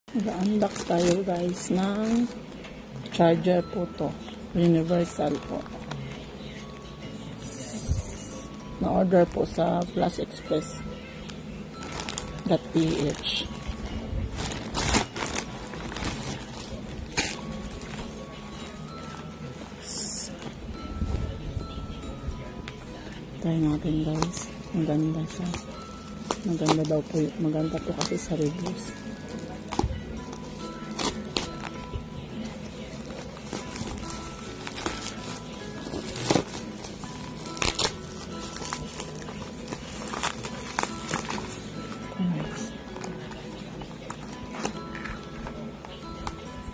Mag-unbox tayo guys ng charger po to. Universal po. Na-order po sa flashexpress.ph. Try natin guys. Maganda siya. Maganda daw po. Maganda po kasi sa reviews.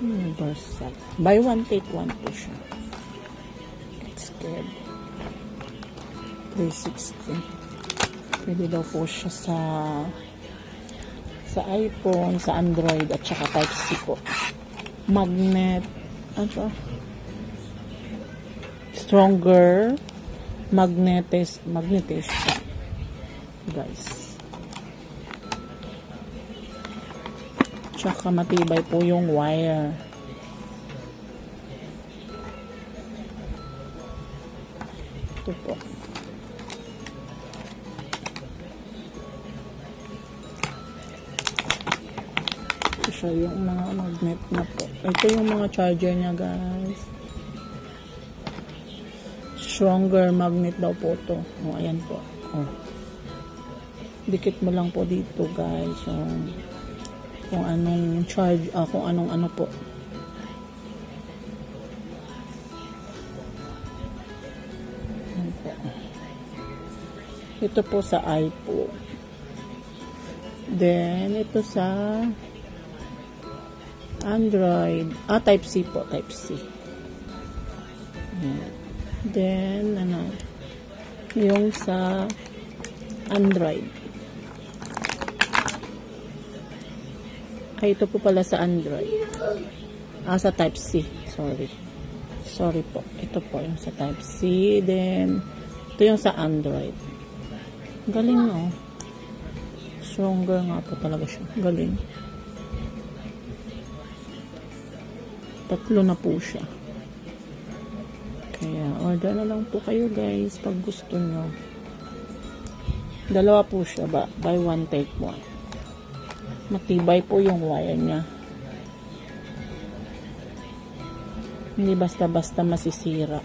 Universal. Buy one, take one po siya. It's good. 360. Pwede daw po siya sa iPhone, sa Android, at saka Type-C po. Magnet. Ano? Stronger. Magnetis. Guys. Tsaka matibay po yung wire. Ito po. Ito siya yung mga magnet na po. Ito yung mga charger niya guys. Stronger magnet daw po ito. O, ayan po. O. Dikit mo lang po dito guys. Kung anong charge, kung anong ano po. Ito po sa iPhone. Then, ito sa Android. Type-C po. Type-C. Then, yung sa Android. Ito po pala sa Android. Sa Type-C. Sorry po. Ito po yung sa Type-C. Then, ito yung sa Android. Galing no? Stronger nga po talaga siya. Galing. Tatlo na po siya. Kaya, order na lang po kayo guys pag gusto nyo. Dalawa po siya ba? Buy one, take one. Matibay po yung wire niya. Hindi basta-basta masisira.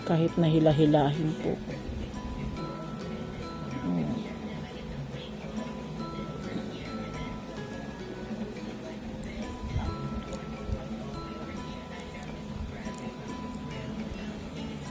Kahit nahila-hilahin po.